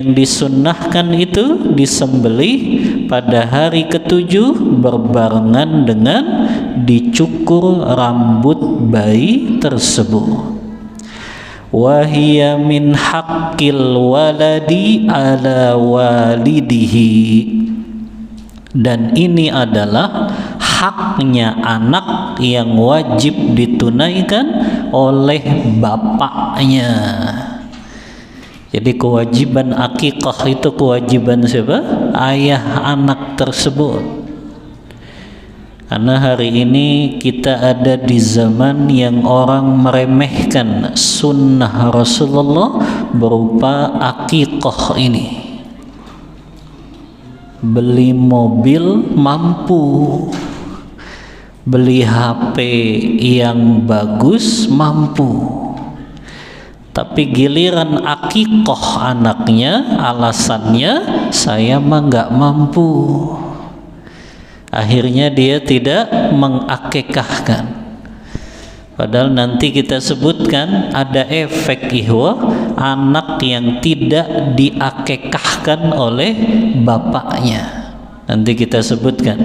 Yang disunnahkan itu disembelih pada hari ketujuh berbarengan dengan dicukur rambut bayi tersebut. Wahia min haqqil waladi ala walidihi, dan ini adalah haknya anak yang wajib ditunaikan oleh bapaknya. Jadi kewajiban akikah itu kewajiban siapa? Ayah anak tersebut. Karena hari ini kita ada di zaman yang orang meremehkan sunnah Rasulullah berupa akikah ini. Beli mobil mampu, beli HP yang bagus mampu, tapi giliran akikoh anaknya alasannya saya mah nggak mampu. Akhirnya dia tidak mengakikahkan. Padahal nanti kita sebutkan ada efek ihwa anak yang tidak diakikahkan oleh bapaknya. Nanti kita sebutkan.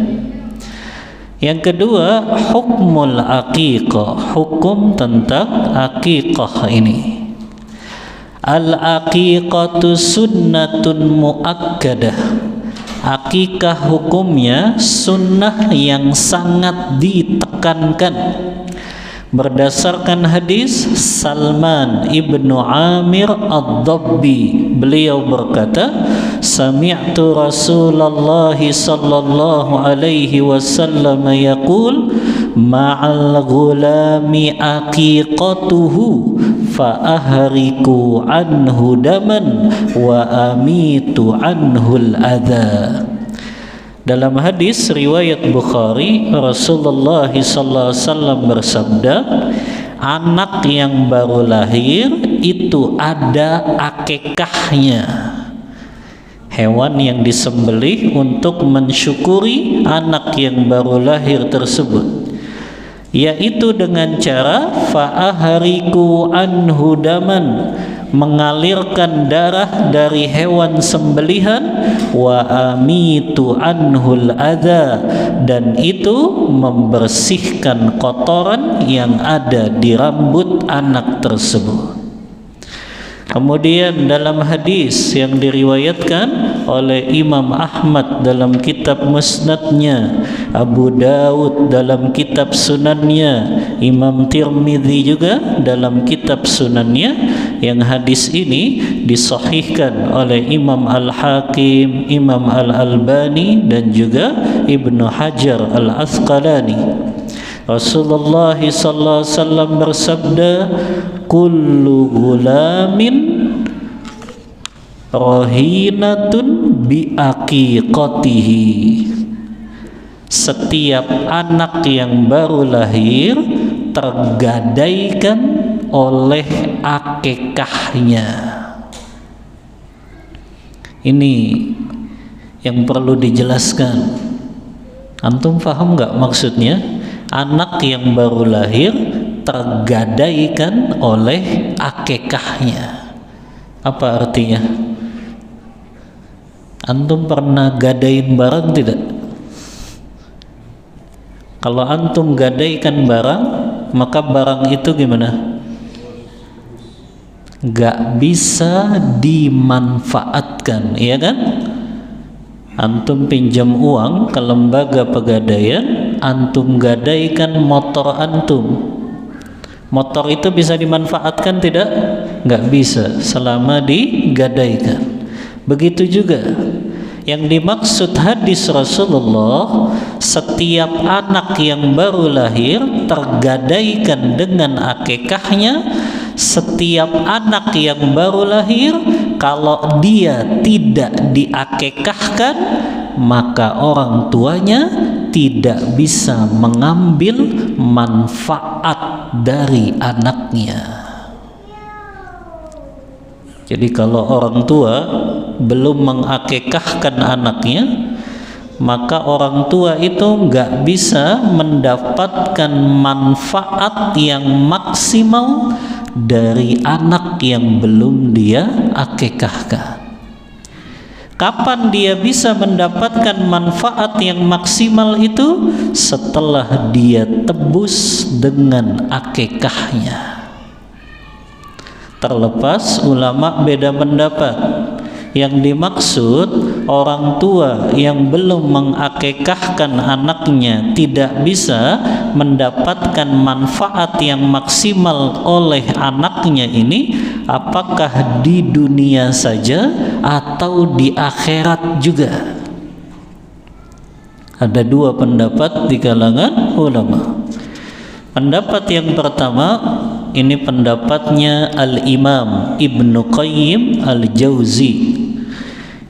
Yang kedua, hukmul aqiqah, hukum tentang aqiqah ini. Al-aqiqatu sunnatun muakkadah. Akikah hukumnya sunnah yang sangat ditekankan. Berdasarkan hadis Salman ibnu Amir ad-Dabbi, beliau berkata, sami'tu Rasulullah sallallahu alaihi wasallam yaqul ma'al ghulami aqiqatuhu fa ahriku anhu daman wa amitu anhul adha. Dalam hadis riwayat Bukhari, Rasulullah SAW bersabda, anak yang baru lahir itu ada akikahnya, hewan yang disembelih untuk mensyukuri anak yang baru lahir tersebut, yaitu dengan cara fa'ahariku anhu daman, mengalirkan darah dari hewan sembelihan, wa amitu anhul adha, dan itu membersihkan kotoran yang ada di rambut anak tersebut. Kemudian dalam hadis yang diriwayatkan oleh Imam Ahmad dalam kitab Musnadnya, Abu Daud dalam kitab Sunannya, Imam Tirmidzi juga dalam kitab Sunannya, yang hadis ini disahihkan oleh Imam Al-Hakim, Imam Al-Albani, dan juga Ibnu Hajar Al-Asqalani. Rasulullah sallallahu alaihi wasallam bersabda, kullu gulamin rahinatun bi aqiqatihi. Setiap anak yang baru lahir tergadaikan oleh akikahnya. Ini yang perlu dijelaskan. Antum paham nggak maksudnya? Anak yang baru lahir tergadaikan oleh akikahnya. Apa artinya? Antum pernah gadain barang tidak? Kalau antum gadaikan barang, maka barang itu gimana? Gak bisa dimanfaatkan, iya kan? Antum pinjam uang ke lembaga pegadaian, antum gadaikan motor antum. Motor itu bisa dimanfaatkan tidak? Nggak bisa selama digadaikan. Begitu juga yang dimaksud hadis Rasulullah, setiap anak yang baru lahir tergadaikan dengan akikahnya. Setiap anak yang baru lahir, kalau dia tidak diakikahkan, maka orang tuanya tidak bisa mengambil manfaat dari anaknya. Jadi kalau orang tua belum mengakikahkan anaknya, maka orang tua itu nggak bisa mendapatkan manfaat yang maksimal dari anak yang belum dia akikahkan. Kapan dia bisa mendapatkan manfaat yang maksimal itu? Setelah dia tebus dengan akikahnya. Terlepas ulama beda pendapat. Yang dimaksud orang tua yang belum mengakikahkan anaknya tidak bisa mendapatkan manfaat yang maksimal oleh anaknya ini, apakah di dunia saja atau di akhirat juga? Ada dua pendapat di kalangan ulama. Pendapat yang pertama, ini pendapatnya Al-Imam Ibnu Qayyim Al-Jauzi,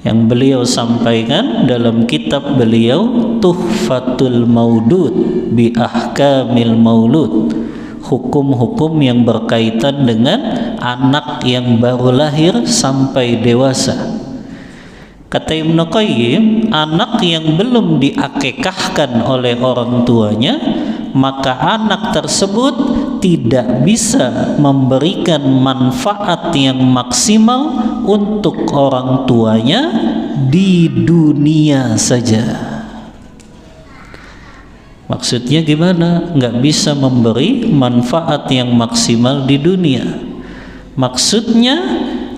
yang beliau sampaikan dalam kitab beliau Tuhfatul Maudud bi Ahkamil Maulud, hukum-hukum yang berkaitan dengan anak yang baru lahir sampai dewasa. Kata Ibnu Qayyim, anak yang belum diakikahkan oleh orang tuanya, maka anak tersebut tidak bisa memberikan manfaat yang maksimal untuk orang tuanya di dunia saja. Maksudnya gimana? Nggak bisa memberi manfaat yang maksimal di dunia. Maksudnya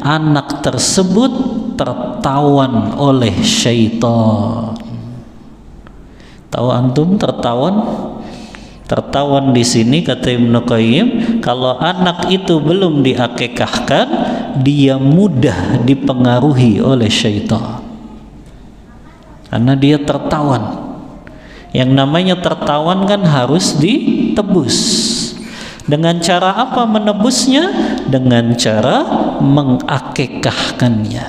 anak tersebut tertawan oleh syaitan. Tahu antum tertawan? Tertawan di sini kata Ibnu Qayyim, kalau anak itu belum diakikahkan, dia mudah dipengaruhi oleh syaitan. Karena dia tertawan. Yang namanya tertawan kan harus ditebus. Dengan cara apa menebusnya? Dengan cara mengakikahkannya.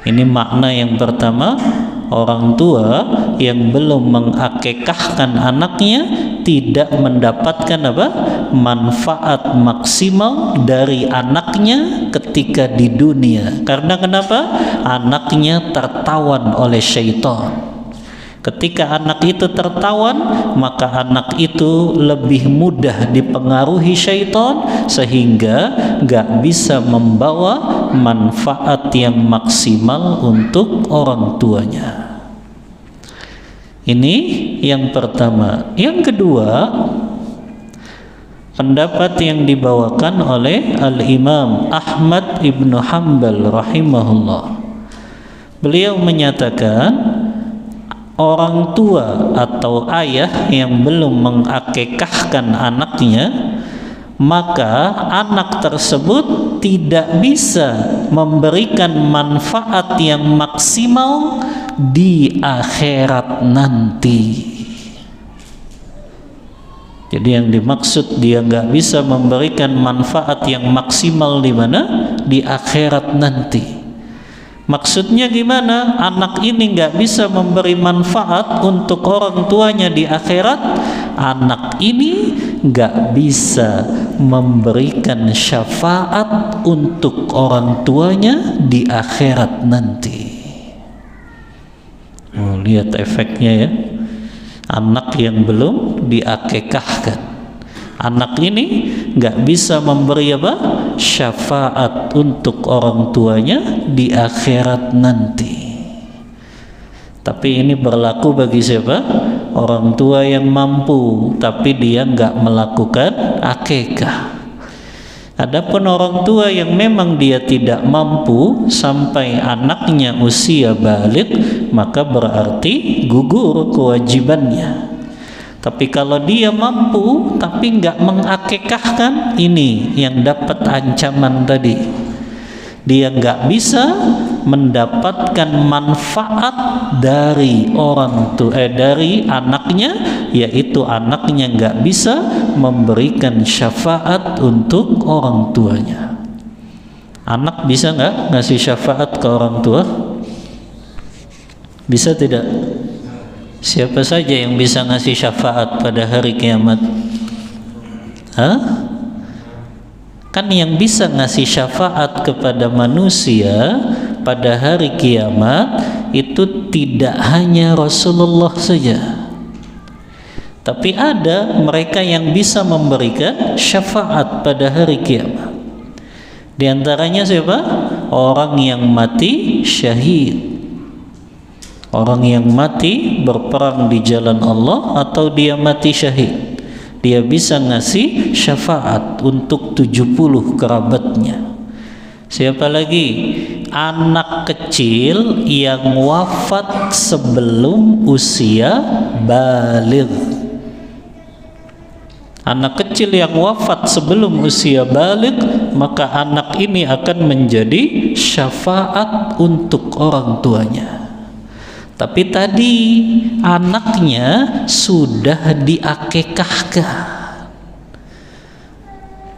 Ini makna yang pertama. Orang tua yang belum mengakikahkan anaknya tidak mendapatkan manfaat maksimal dari anaknya ketika di dunia. Karena kenapa? Anaknya tertawan oleh syaitan. Ketika anak itu tertawan, maka anak itu lebih mudah dipengaruhi syaitan sehingga gak bisa membawa manfaat yang maksimal untuk orang tuanya. Ini yang pertama. Yang kedua, pendapat yang dibawakan oleh Al-Imam Ahmad Ibnu Hanbal rahimahullah. Beliau menyatakan, orang tua atau ayah yang belum mengakikahkan anaknya, maka anak tersebut tidak bisa memberikan manfaat yang maksimal di akhirat nanti. Jadi yang dimaksud dia nggak bisa memberikan manfaat yang maksimal di mana? Di akhirat nanti. Maksudnya gimana? Anak ini nggak bisa memberi manfaat untuk orang tuanya di akhirat. Anak ini nggak bisa memberikan syafaat untuk orang tuanya di akhirat nanti. Oh, lihat efeknya ya. Anak yang belum diakikahkan, anak ini nggak bisa memberi syafaat untuk orang tuanya di akhirat nanti. Tapi ini berlaku bagi siapa? Orang tua yang mampu tapi dia nggak melakukan akikah. Adapun orang tua yang memang dia tidak mampu sampai anaknya usia balik, maka berarti gugur kewajibannya. Tapi kalau dia mampu tapi nggak mengakikahkan, ini yang dapat ancaman tadi. Dia nggak bisa mendapatkan manfaat dari dari anaknya, yaitu anaknya nggak bisa memberikan syafaat untuk orang tuanya. Anak bisa nggak ngasih syafaat ke orang tua? Bisa tidak? Siapa saja yang bisa ngasih syafaat pada hari kiamat? Kan yang bisa ngasih syafaat kepada manusia pada hari kiamat itu tidak hanya Rasulullah saja, tapi ada mereka yang bisa memberikan syafaat pada hari kiamat. Di antaranya siapa? Orang yang mati syahid. Orang yang mati berperang di jalan Allah atau dia mati syahid, dia bisa ngasih syafaat untuk 70 kerabatnya. Siapa lagi? Anak kecil yang wafat sebelum usia baligh. Anak kecil yang wafat sebelum usia baligh, maka anak ini akan menjadi syafaat untuk orang tuanya. Tapi tadi anaknya sudah diakekahkan.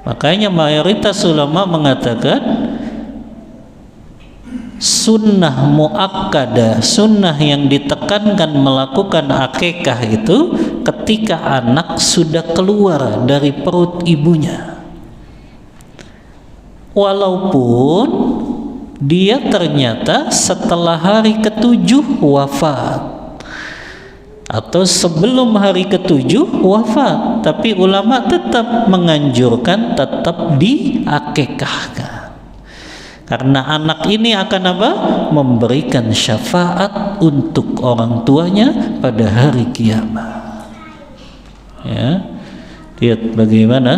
Makanya mayoritas ulama mengatakan sunnah muakkadah, sunnah yang ditekankan melakukan akekah itu ketika anak sudah keluar dari perut ibunya, walaupun dia ternyata setelah hari ke-7 wafat atau sebelum hari ke-7 wafat, tapi ulama tetap menganjurkan tetap diakekahkan. Karena anak ini akan apa? Memberikan syafaat untuk orang tuanya pada hari kiamat. Ya, lihat bagaimana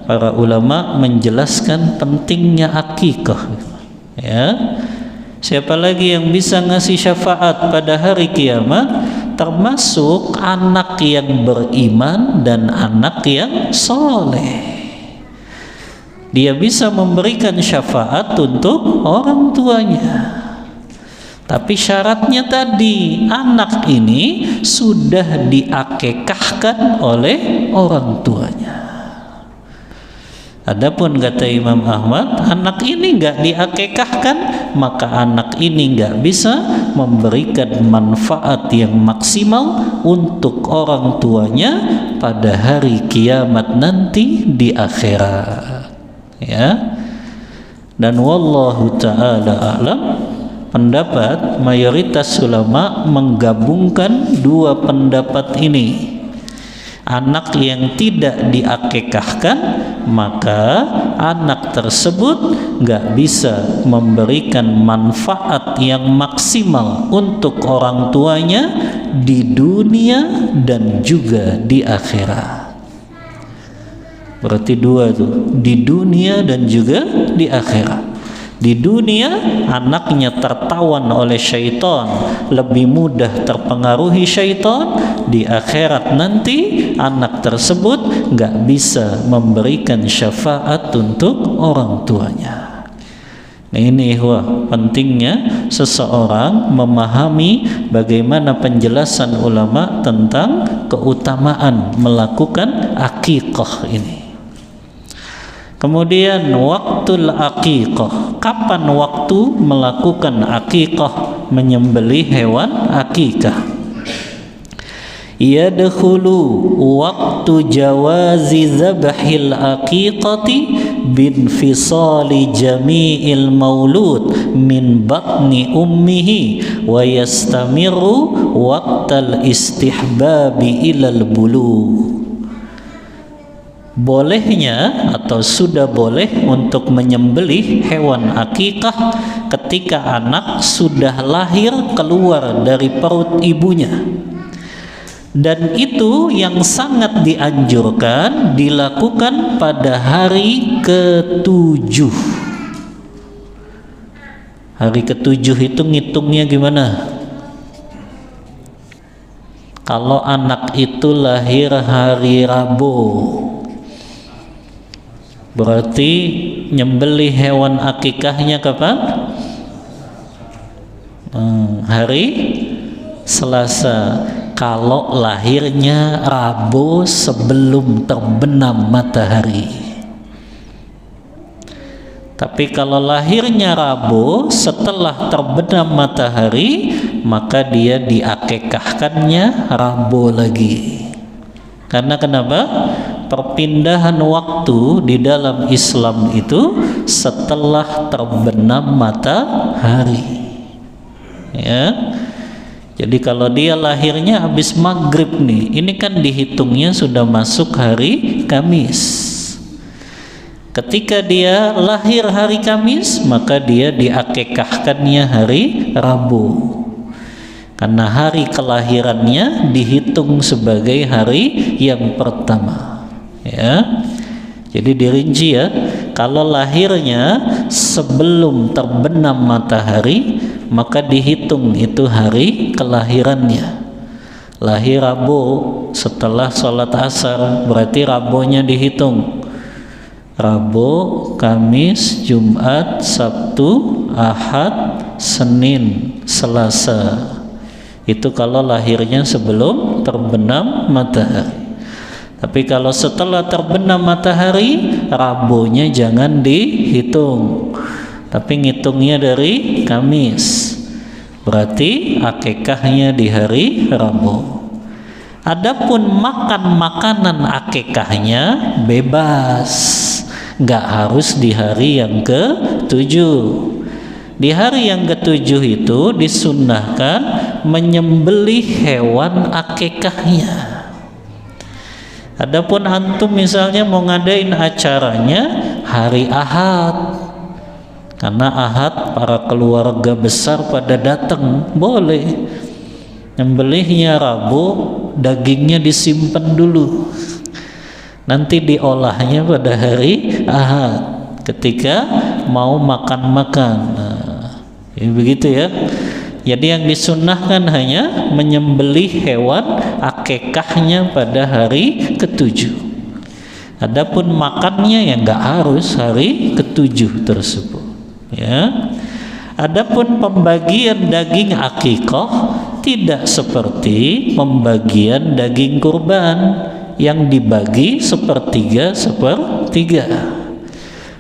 para ulama menjelaskan pentingnya akikah. Ya, siapa lagi yang bisa ngasih syafaat pada hari kiamat? Termasuk anak yang beriman dan anak yang soleh. Dia bisa memberikan syafaat untuk orang tuanya. Tapi syaratnya tadi, anak ini sudah diakekahkan oleh orang tuanya. Adapun kata Imam Ahmad, anak ini enggak diakekahkan, maka anak ini enggak bisa memberikan manfaat yang maksimal untuk orang tuanya pada hari kiamat nanti di akhirat. Ya. Dan wallahu ta'ala a'lam, pendapat mayoritas ulama menggabungkan dua pendapat ini. Anak yang tidak diakekahkan, maka anak tersebut nggak bisa memberikan manfaat yang maksimal untuk orang tuanya di dunia dan juga di akhirat. Berarti dua tuh, di dunia dan juga di akhirat. Di dunia anaknya tertawan oleh syaitan, lebih mudah terpengaruhi syaitan. Di akhirat nanti anak tersebut nggak bisa memberikan syafaat untuk orang tuanya. Nah, ini pentingnya seseorang memahami bagaimana penjelasan ulama tentang keutamaan melakukan akikah ini. Kemudian waktul aqiqah, kapan waktu melakukan akikah, menyembelih hewan akikah? Yadkhulu waktu jawazi zabhil aqiqati binfisali jami'il maulud min batni ummihi wa yastamiru waqtal istihbabi ilal bulugh. Bolehnya atau sudah boleh untuk menyembelih hewan akikah ketika anak sudah lahir keluar dari perut ibunya. Dan itu yang sangat dianjurkan dilakukan pada hari ke-7. Hari ke-7 itu ngitungnya gimana? Kalau anak itu lahir hari Rabu, berarti nyembelih hewan akikahnya kapan? Hari Selasa. Kalau lahirnya Rabu sebelum terbenam matahari. Tapi kalau lahirnya Rabu setelah terbenam matahari, maka dia diakikahkannya Rabu lagi. Karena kenapa? Perpindahan waktu di dalam Islam itu setelah terbenam matahari. Ya. Jadi kalau dia lahirnya habis maghrib nih, ini kan dihitungnya sudah masuk hari Kamis. Ketika dia lahir hari Kamis, maka dia diakekahkannya hari Rabu. Karena hari kelahirannya dihitung sebagai hari yang pertama. Ya. Jadi dirinci ya, kalau lahirnya sebelum terbenam matahari, maka dihitung itu hari kelahirannya. Lahir Rabu setelah sholat asar, berarti Rabunya dihitung. Rabu, Kamis, Jumat, Sabtu, Ahad, Senin, Selasa. Itu kalau lahirnya sebelum terbenam matahari. Tapi kalau setelah terbenam matahari, Rabunya jangan dihitung, tapi ngitungnya dari Kamis. Berarti akikahnya di hari Rabu. Adapun makan makanan akikahnya bebas, nggak harus di hari yang ke-7. Di hari yang ke-7 itu disunnahkan menyembelih hewan akikahnya. Adapun antum misalnya mau ngadain acaranya hari Ahad, karena Ahad para keluarga besar pada datang, boleh. Nyembelihnya Rabu, dagingnya disimpan dulu, nanti diolahnya pada hari Ahad ketika mau makan-makan. Ya, begitu ya. Jadi yang disunnahkan hanya menyembelih hewan akikahnya pada hari ke-7. Adapun makannya ya nggak harus hari ke-7 tersebut. Ya. Adapun pembagian daging akikah tidak seperti pembagian daging kurban yang dibagi sepertiga.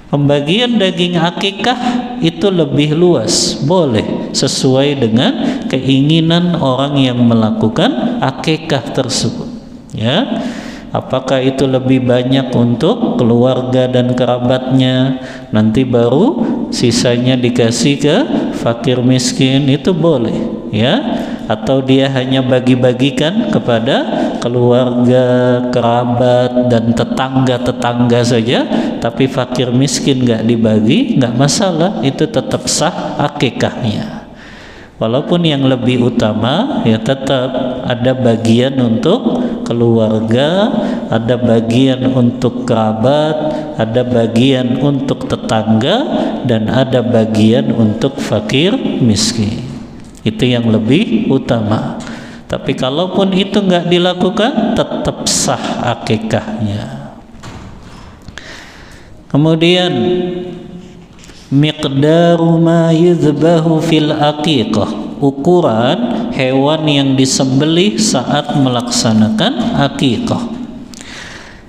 Pembagian daging akikah itu lebih luas, boleh sesuai dengan keinginan orang yang melakukan akikah tersebut. Ya, apakah itu lebih banyak untuk keluarga dan kerabatnya, nanti baru sisanya dikasih ke fakir miskin, itu boleh. Ya, atau dia hanya bagi-bagikan kepada keluarga, kerabat dan tetangga-tetangga saja, tapi fakir miskin nggak dibagi, nggak masalah, itu tetap sah akikahnya. Walaupun yang lebih utama ya tetap ada bagian untuk keluarga, ada bagian untuk kerabat, ada bagian untuk tetangga, dan ada bagian untuk fakir miskin. Itu yang lebih utama. Tapi kalaupun itu nggak dilakukan, tetap sah akikahnya. Kemudian miqdaru ma yuzbahu fil aqiqah, ukuran hewan yang disembelih saat melaksanakan akikah.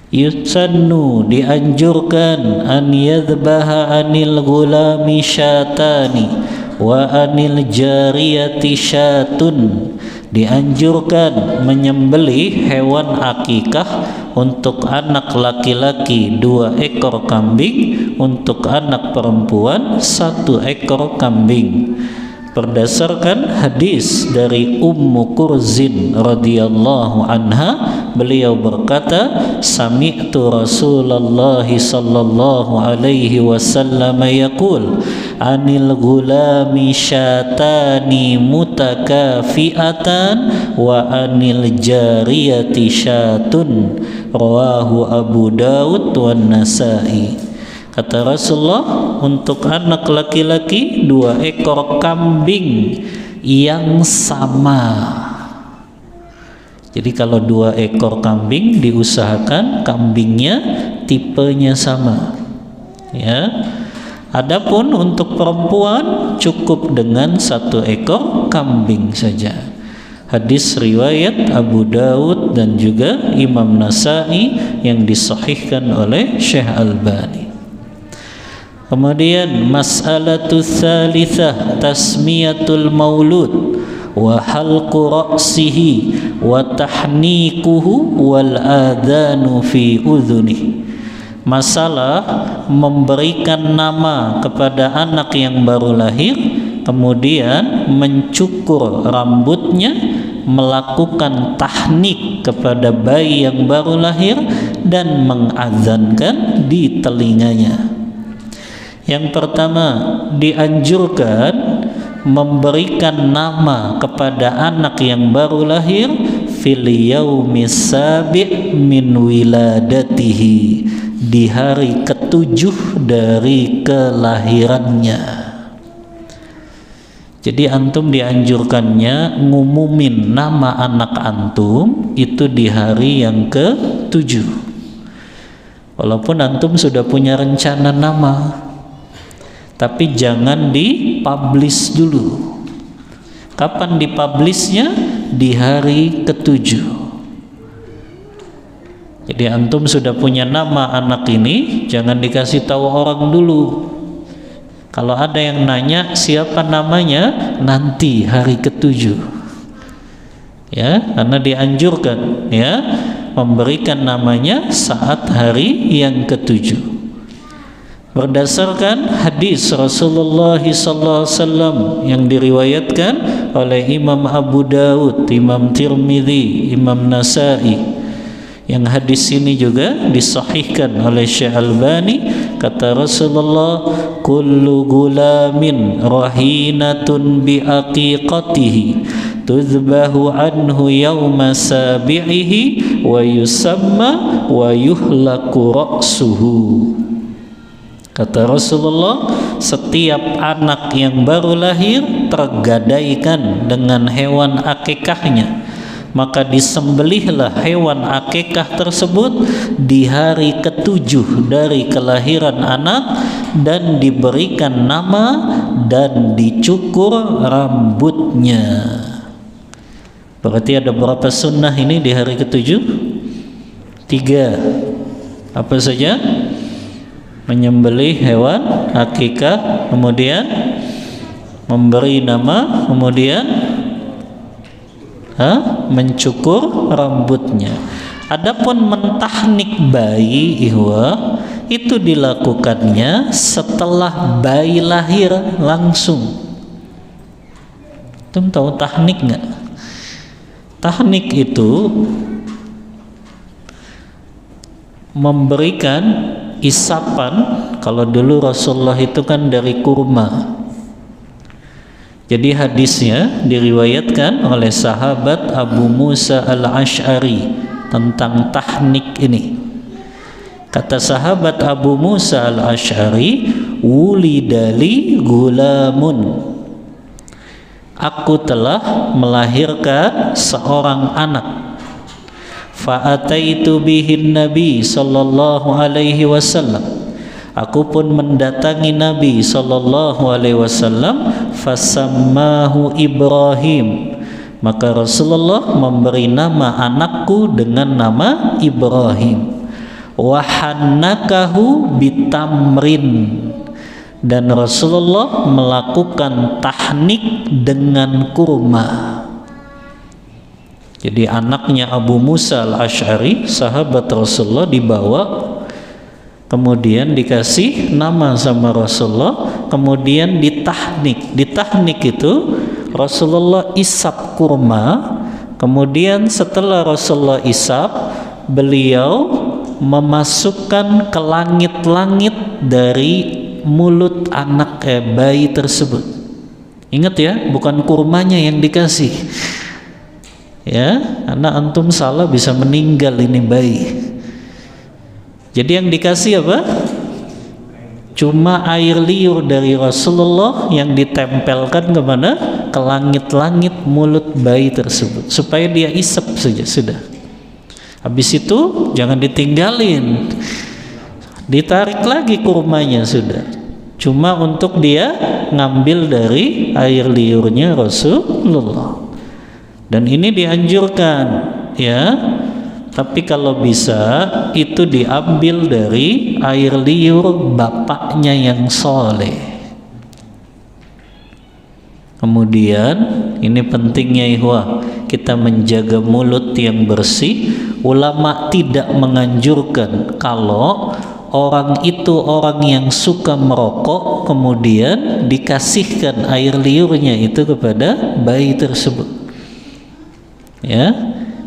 Yusannu, dianjurkan, an yadhbaha anil ghulami syatani wa anil jariyati syatun, dianjurkan menyembelih hewan akikah untuk anak laki-laki 2 ekor kambing, untuk anak perempuan 1 ekor kambing. Berdasarkan hadis dari Ummu Kurzin radhiyallahu anha, beliau berkata, sami'tu Rasulullah sallallahu alaihi wasallam yaqul anil ghulami syatani mutakafiatan wa anil jariyati syatun, rawahu Abu Daud wan Nasa'i. Kata Rasulullah, untuk anak laki-laki 2 ekor kambing yang sama. Jadi kalau 2 ekor kambing diusahakan kambingnya tipenya sama. Ya. Adapun untuk perempuan cukup dengan 1 ekor kambing saja. Hadis riwayat Abu Daud dan juga Imam Nasa'i yang disahihkan oleh Syekh Albani. Kemudian mas'alatu tsalitsah tasmiyatul maulud wa halqu ra'sihi wa tahnikuhu wal adhanu fi udhunihi. Masalah memberikan nama kepada anak yang baru lahir, kemudian mencukur rambutnya, melakukan tahnik kepada bayi yang baru lahir, dan mengazankan di telinganya. Yang pertama, dianjurkan memberikan nama kepada anak yang baru lahir fil yaumis sabi' min wiladatihi, di hari ketujuh dari kelahirannya. Jadi antum dianjurkannya ngumumin nama anak antum itu di hari yang ke-7. Walaupun antum sudah punya rencana nama, tapi jangan dipublish dulu. Kapan dipublishnya? Di hari ke-7. Jadi antum sudah punya nama anak ini, jangan dikasih tahu orang dulu. Kalau ada yang nanya siapa namanya, nanti hari ke-7. Ya, karena dianjurkan ya memberikan namanya saat hari yang ke-7. Berdasarkan hadis Rasulullah SAW yang diriwayatkan oleh Imam Abu Dawud, Imam Tirmidzi, Imam Nasai, yang hadis ini juga disahihkan oleh Syekh Albani, kata Rasulullah, kullu gulamin rahinatun bi aqiqatihi tuzbahu anhu yawma sabi'ihi wa yusamma wa yuhlaku ra'suhu. Kata Rasulullah, setiap anak yang baru lahir tergadaikan dengan hewan akikahnya, maka disembelihlah hewan akikah tersebut di hari ke-7 dari kelahiran anak, dan diberikan nama dan dicukur rambutnya. Berarti ada berapa sunnah ini di hari ke-7? 3. Apa saja? Menyembelih hewan akikah, kemudian memberi nama, kemudian mencukur rambutnya. Adapun mentahnik bayi, ihwa, itu dilakukannya setelah bayi lahir langsung. Antum tahu tahnik nggak? Tahnik itu memberikan isapan. Kalau dulu Rasulullah itu kan dari kurma. Jadi hadisnya diriwayatkan oleh sahabat Abu Musa al-Ash'ari tentang tahnik ini. Kata sahabat Abu Musa al-Ash'ari, wulidali gulamun, aku telah melahirkan seorang anak. Fa'ataitu bihin Nabi sallallahu alaihi wasallam, aku pun mendatangi Nabi sallallahu alaihi wasallam, fasammahu Ibrahim, maka Rasulullah memberi nama anakku dengan nama Ibrahim. Wahannakahu bitamrin, dan Rasulullah melakukan tahnik dengan kurma. Jadi anaknya Abu Musa al-Ash'ari, sahabat Rasulullah, dibawa, kemudian dikasih nama sama Rasulullah, kemudian ditahnik. Ditahnik itu Rasulullah isap kurma, kemudian setelah Rasulullah isap, beliau memasukkan ke langit-langit dari mulut anak bayi tersebut. Ingat ya, bukan kurmanya yang dikasih. Ya, karena antum salah bisa meninggal ini bayi. Jadi yang dikasih apa? Cuma air liur dari Rasulullah yang ditempelkan ke mana? Ke langit-langit mulut bayi tersebut, supaya dia isap saja sudah. Habis itu jangan ditinggalin, ditarik lagi kurmanya sudah. Cuma untuk dia ngambil dari air liurnya Rasulullah. Dan ini dianjurkan ya. Tapi kalau bisa itu diambil dari air liur bapaknya yang soleh. Kemudian ini pentingnya ihwah, kita menjaga mulut yang bersih. Ulama tidak menganjurkan kalau orang itu orang yang suka merokok kemudian dikasihkan air liurnya itu kepada bayi tersebut. Ya,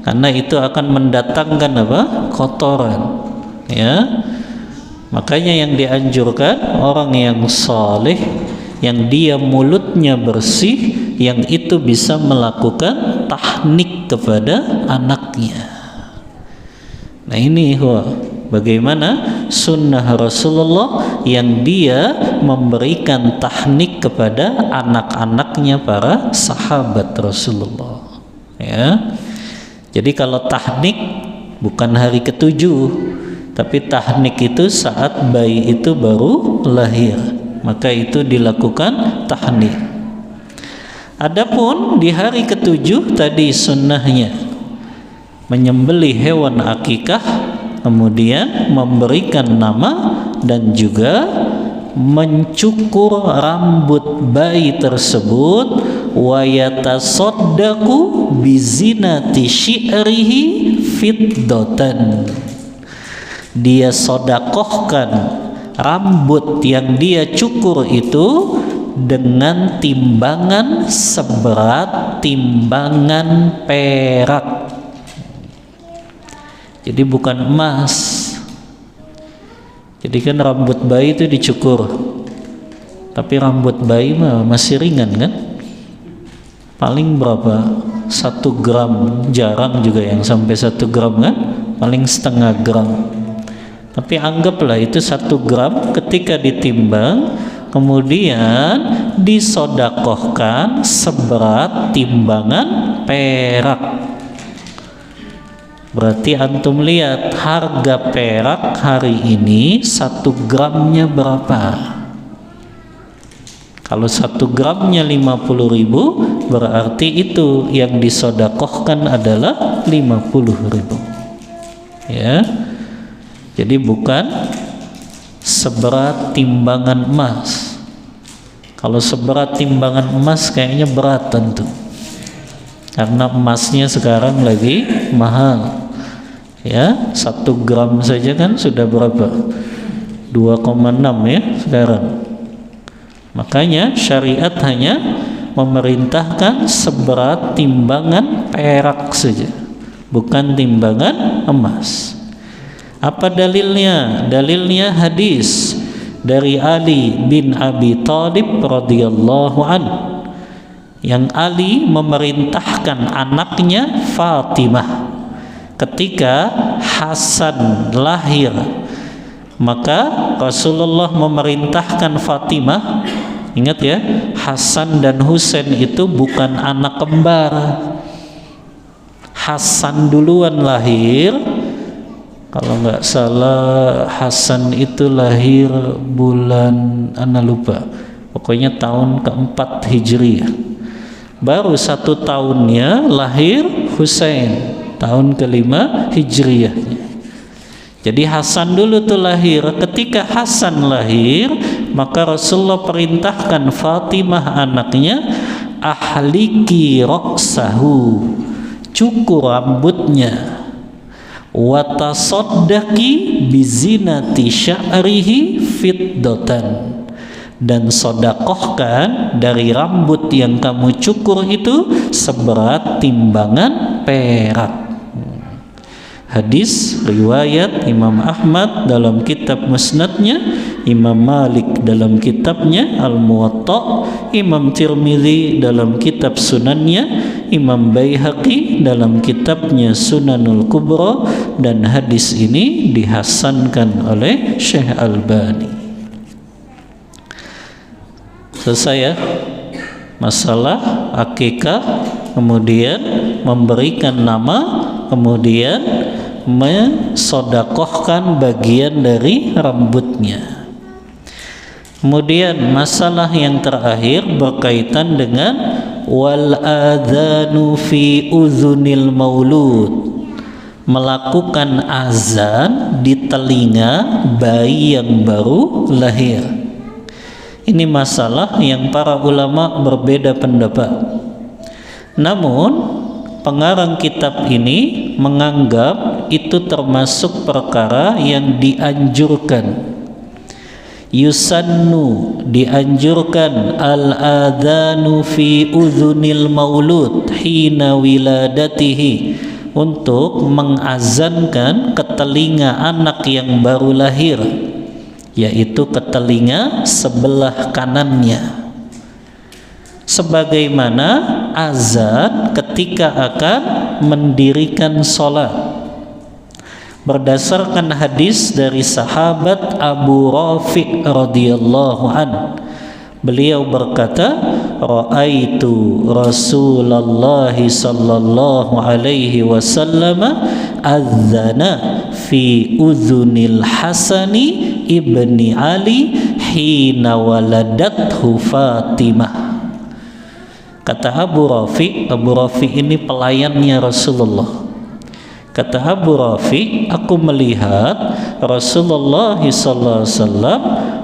karena itu akan mendatangkan apa? Kotoran. Ya, Makanya yang dianjurkan orang yang saleh, yang dia mulutnya bersih, yang itu bisa melakukan tahnik kepada anaknya. Nah ini bagaimana sunnah Rasulullah yang dia memberikan tahnik kepada anak-anaknya para sahabat Rasulullah. Ya, jadi kalau tahnik bukan hari ketujuh, tapi tahnik itu saat bayi itu baru lahir, maka itu dilakukan tahnik. Adapun di hari ketujuh tadi sunnahnya menyembelih hewan akikah, kemudian memberikan nama dan juga mencukur rambut bayi tersebut, wa yatasaddaqu bizinati syi'rihi fiddatan. Dia sodakohkan rambut yang dia cukur itu dengan timbangan seberat timbangan perak. Jadi bukan emas. Jadi kan rambut bayi itu dicukur, tapi rambut bayi masih ringan kan, paling berapa, 1 gram, jarang juga yang sampai 1 gram kan, paling setengah gram. Tapi anggaplah itu 1 gram, ketika ditimbang kemudian disodakohkan seberat timbangan perak. Berarti antum lihat harga perak hari ini 1 gramnya berapa. Kalau 1 gramnya 50.000, berarti itu yang disodakohkan adalah 50.000. Ya, jadi bukan seberat timbangan emas. Kalau seberat timbangan emas kayaknya berat tentu, karena emasnya sekarang lagi mahal. Ya, 1 gram saja kan sudah berapa? 2,6 ya sekarang. Makanya syariat hanya memerintahkan seberat timbangan perak saja, bukan timbangan emas. Apa dalilnya? Dalilnya hadis dari Ali bin Abi Thalib radhiyallahu anhu, yang Ali memerintahkan anaknya Fatimah ketika Hasan lahir, maka Rasulullah memerintahkan Fatimah. Ingat ya, Hasan dan Husain itu bukan anak kembar. Hasan duluan lahir, kalau nggak salah Hasan itu lahir bulan, ana lupa, pokoknya tahun keempat Hijriah. Baru 1 tahunnya lahir Husain, tahun kelima Hijriahnya. Jadi Hasan dulu tuh lahir. Ketika Hasan lahir, maka Rasulullah perintahkan Fatimah anaknya, ahliki ra'sahu, cukur rambutnya, wa tasaddaqi bizinati sya'rihi fiddatan, dan sodakohkan dari rambut yang kamu cukur itu seberat timbangan perak. Hadis riwayat Imam Ahmad dalam kitab Musnadnya, Imam Malik dalam kitabnya Al-Muwatta, Imam Tirmidzi dalam kitab Sunannya, Imam Baihaqi dalam kitabnya Sunanul Kubra, dan hadis ini dihasankan oleh Syekh Albani. Selesai ya masalah akikah, kemudian memberikan nama, kemudian mensodakohkan bagian dari rambutnya. Kemudian masalah yang terakhir berkaitan dengan wal adzanu fi uzunil maulud, melakukan azan di telinga bayi yang baru lahir. Ini masalah yang para ulama berbeda pendapat. Namun pengarang kitab ini menganggap itu termasuk perkara yang dianjurkan. Yusannu, dianjurkan, al-adhanu fi udhunil maulud hina wiladatihi, untuk mengazankan ke telinga anak yang baru lahir yaitu ke telinga sebelah kanannya, sebagaimana azan ketika akan mendirikan sholat. Berdasarkan hadis dari sahabat Abu Rafi' radhiyallahu an, beliau berkata, ra'aitu Rasulullah sallallahu alaihi wasallam adzana fi udhunil Hasani ibni Ali hina waladathu Fatimah. Kata Abu Rafi ini pelayannya Rasulullah. Kata Abu Rafi, aku melihat Rasulullah SAW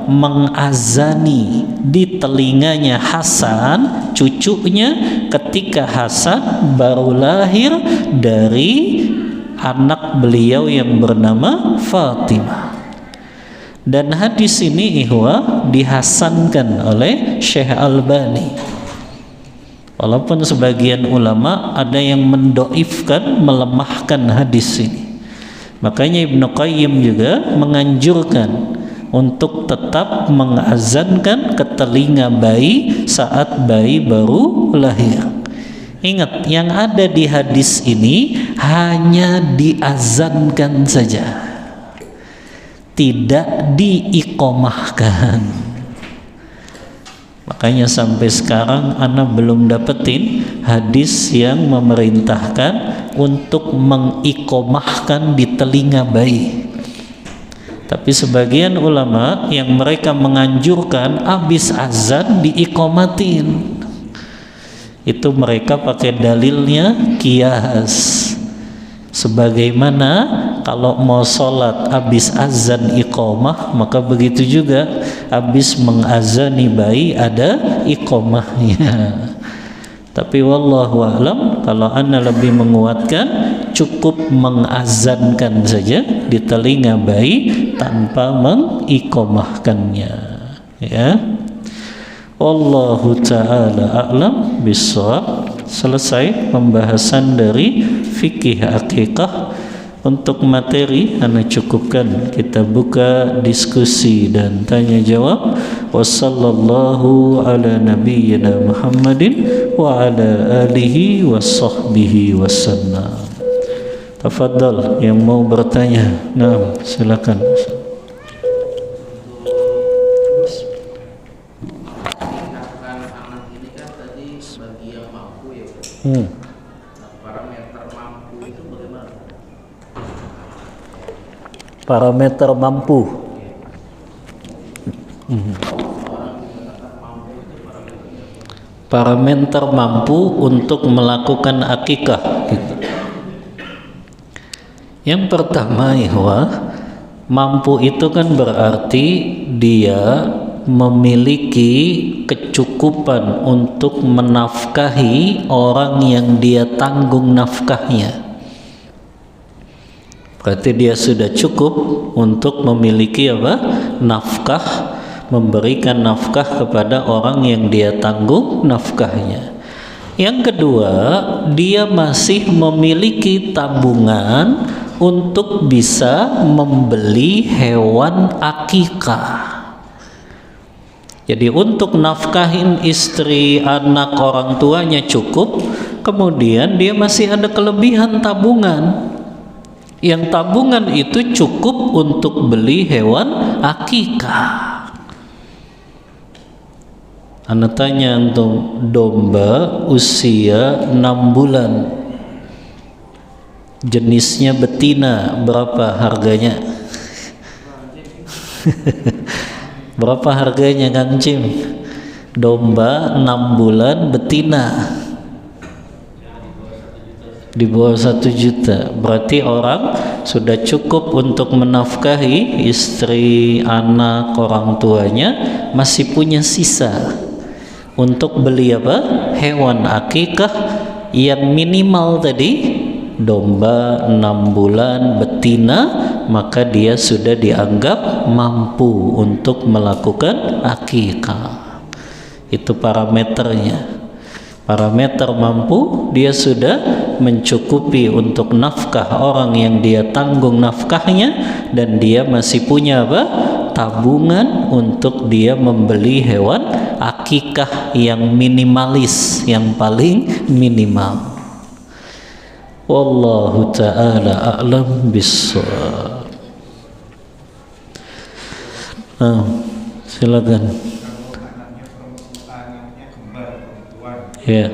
mengazani di telinganya Hasan, cucunya, ketika Hasan baru lahir dari anak beliau yang bernama Fatimah. Dan hadis ini dihasankan oleh Syekh Albani. Walaupun sebagian ulama ada yang mendoifkan, melemahkan hadis ini. Makanya Ibnu Qayyim juga menganjurkan untuk tetap mengazankan ke telinga bayi saat bayi baru lahir. Ingat, yang ada di hadis ini hanya diazankan saja, tidak diiqomahkan. Makanya sampai sekarang ana belum dapetin hadis yang memerintahkan untuk mengikomahkan di telinga bayi. Tapi sebagian ulama yang mereka menganjurkan habis azan diikomatin. Itu mereka pakai dalilnya qiyas. Sebagaimana kalau mau sholat habis azan iqomah, maka begitu juga habis mengazani bayi ada iqomahnya. Tapi wallahu a'lam, kalau ana lebih menguatkan cukup mengazankan saja di telinga bayi tanpa mengiqomahkannya, ya. Wallahu ta'ala a'lam bissawab. Selesai pembahasan dari fikih akikah. Untuk materi ana cukupkan, kita buka diskusi dan tanya jawab. Wassallallahu ala nabiyyina Muhammadin wa ala alihi wasahbihi wasallam. Tafadhal yang mau bertanya. Nah, silakan. Parameter mampu. Parameter mampu untuk melakukan akikah. Yang pertama, mampu itu kan berarti dia memiliki kecukupan untuk menafkahi orang yang dia tanggung nafkahnya. Berarti dia sudah cukup untuk memiliki nafkah, memberikan nafkah kepada orang yang dia tanggung nafkahnya. Yang kedua, dia masih memiliki tabungan untuk bisa membeli hewan akikah. Jadi untuk nafkahin istri, anak, orang tuanya cukup, kemudian dia masih ada kelebihan tabungan. Yang tabungan itu cukup untuk beli hewan akikah. Ana tanya antum, domba usia 6 bulan, jenisnya betina, berapa harganya? Berapa harganya Kang Cim? Domba 6 bulan betina di bawah 1 juta. Berarti orang sudah cukup untuk menafkahi istri, anak, orang tuanya, masih punya sisa untuk beli hewan akikah yang minimal tadi, domba 6 bulan betina, maka dia sudah dianggap mampu untuk melakukan akikah. Itu parameternya. Parameter mampu, dia sudah mencukupi untuk nafkah orang yang dia tanggung nafkahnya, dan dia masih punya tabungan untuk dia membeli hewan akikah yang minimalis, yang paling minimal. Wallahu ta'ala a'lam bissawab. Silakan. Ya.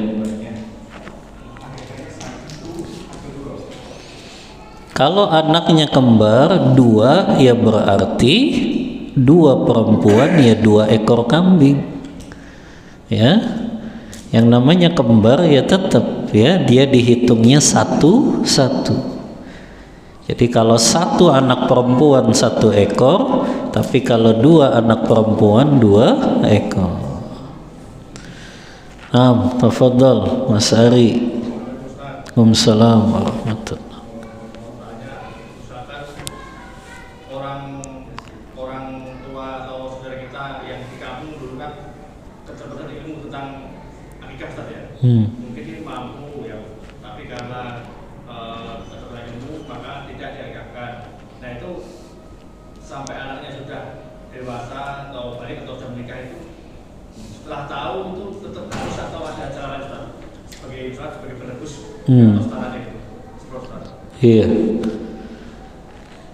Kalau anaknya kembar dua, ya berarti dua perempuan, ya 2 ekor kambing. Ya, yang namanya kembar ya tetap ya dia dihitungnya satu-satu. Jadi kalau 1 anak perempuan 1 ekor, tapi kalau 2 anak perempuan 2 ekor. Tafadhal Mas Ari. Waalaikumsalam warahmatullahi. Mungkin dia mampu ya, tapi karena keterbatasan ilmu maka tidak diakikahkan. Nah itu sampai anaknya sudah dewasa atau balik atau sudah menikah itu, setelah tahu itu tetap harus atau ada cara lain sebagai penebus atau setelahnya itu. Iya.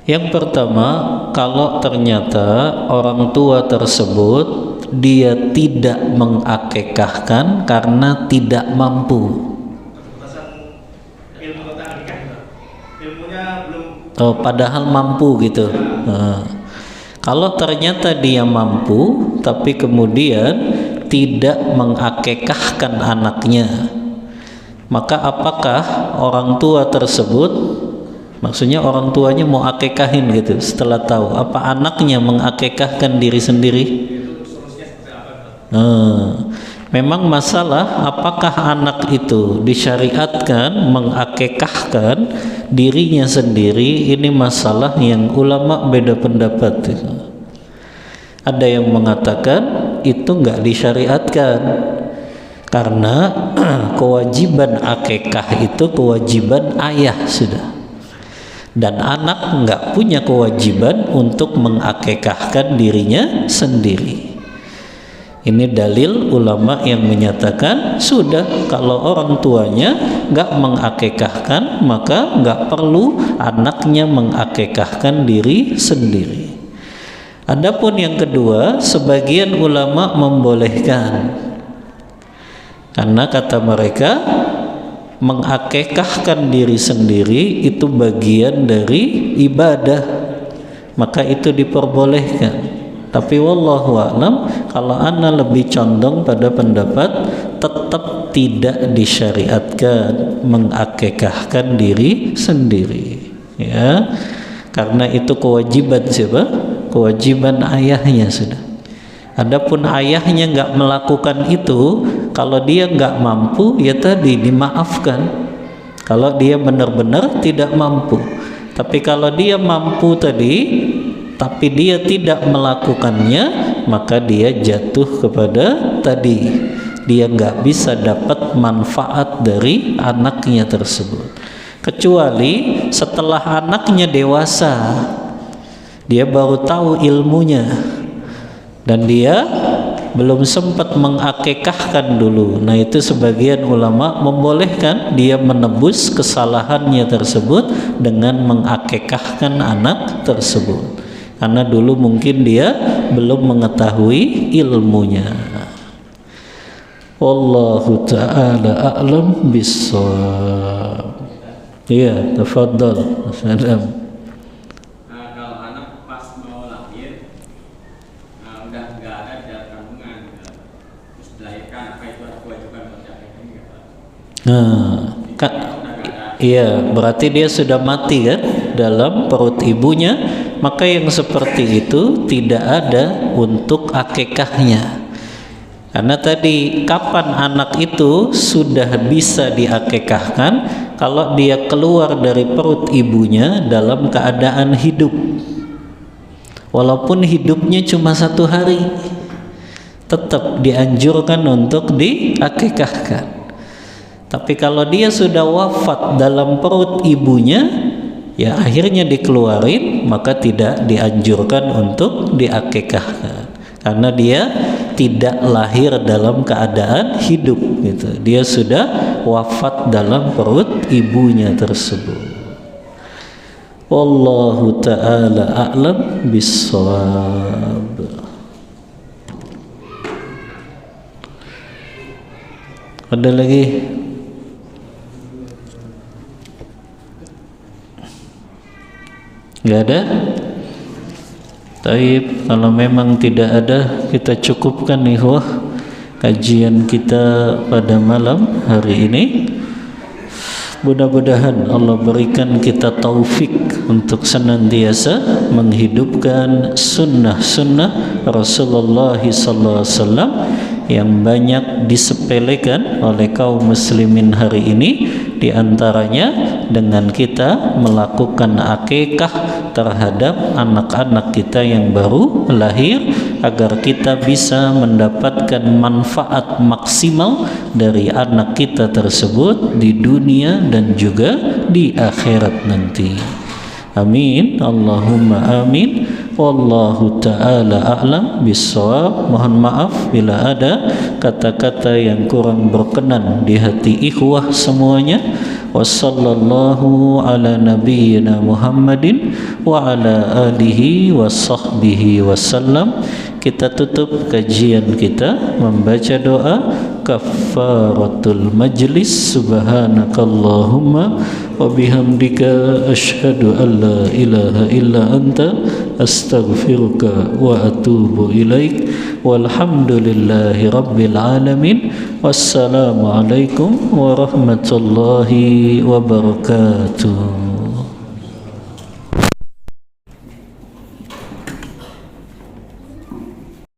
Yang pertama, kalau ternyata orang tua tersebut dia tidak mengakikahkan karena tidak mampu. Ilmunya belum. Padahal mampu gitu. Kalau ternyata dia mampu, tapi kemudian tidak mengakikahkan anaknya, maka apakah orang tua tersebut, maksudnya orang tuanya mau akikahin gitu, setelah tahu, apa anaknya mengakikahkan diri sendiri? Memang masalah apakah anak itu disyariatkan mengakikahkan dirinya sendiri, ini masalah yang ulama beda pendapat. Ada yang mengatakan itu enggak disyariatkan karena kewajiban akikah itu kewajiban ayah sudah, dan anak enggak punya kewajiban untuk mengakikahkan dirinya sendiri. Ini dalil ulama yang menyatakan sudah, kalau orang tuanya nggak mengakikahkan maka nggak perlu anaknya mengakikahkan diri sendiri. Adapun yang kedua, sebagian ulama membolehkan karena kata mereka mengakikahkan diri sendiri itu bagian dari ibadah, maka itu diperbolehkan. Tapi wallahu a'lam, kalau ana lebih condong pada pendapat tetap tidak disyariatkan mengakikahkan diri sendiri, ya, karena itu kewajiban siapa? Kewajiban ayahnya sudah. Adapun ayahnya nggak melakukan itu, kalau dia nggak mampu, ya tadi dimaafkan. Kalau dia benar-benar tidak mampu, tapi kalau dia mampu tadi tapi dia tidak melakukannya, maka dia jatuh kepada tadi, dia nggak bisa dapat manfaat dari anaknya tersebut, kecuali setelah anaknya dewasa, dia baru tahu ilmunya dan dia belum sempat mengakikahkan dulu. Nah itu sebagian ulama membolehkan dia menebus kesalahannya tersebut dengan mengakikahkan anak tersebut, karena dulu mungkin dia belum mengetahui ilmunya. Wallahu ta'ala a'lam bissawab. Iya, tafadhal. Assalamualaikum. Kalau anak pas mau lahir udah nggak ada dalam kandungan, terus dilahirkan, apa itu ada kewajiban untuk iya, berarti dia sudah mati kan dalam perut ibunya, maka yang seperti itu tidak ada untuk akikahnya. Karena tadi kapan anak itu sudah bisa diakikahkan? Kalau dia keluar dari perut ibunya dalam keadaan hidup, walaupun hidupnya cuma 1 hari, tetap dianjurkan untuk diakikahkan. Tapi kalau dia sudah wafat dalam perut ibunya, ya akhirnya dikeluarin, maka tidak dianjurkan untuk diakikahkan karena dia tidak lahir dalam keadaan hidup gitu. Dia sudah wafat dalam perut ibunya tersebut. Wallahu ta'ala a'lam bissawab. Ada lagi? Enggak ada? Taib, kalau memang tidak ada, kita cukupkan ikhwah kajian kita pada malam hari ini. Mudah-mudahan Allah berikan kita taufik untuk senantiasa menghidupkan sunnah-sunnah Rasulullah SAW yang banyak disepelekan oleh kaum muslimin hari ini, di antaranya dengan kita melakukan akikah terhadap anak-anak kita yang baru lahir, agar kita bisa mendapatkan manfaat maksimal dari anak kita tersebut di dunia dan juga di akhirat nanti. Amin, Allahumma amin. Wallahu ta'ala a'lam bissawab. Mohon maaf bila ada kata-kata yang kurang berkenan di hati ikhwah semuanya. Wassallallahu ala nabiyyina Muhammadin wa ala alihi wa sahbihi wasallam. Kita tutup kajian kita membaca doa kafaratul majlis. Subhanakallahumma wa bihamdika asyhadu an la ilaha illa anta astaghfiruka wa atubu ilaik. Walhamdulillahi rabbil alamin. Wassalamu alaikum warahmatullahi wabarakatuh.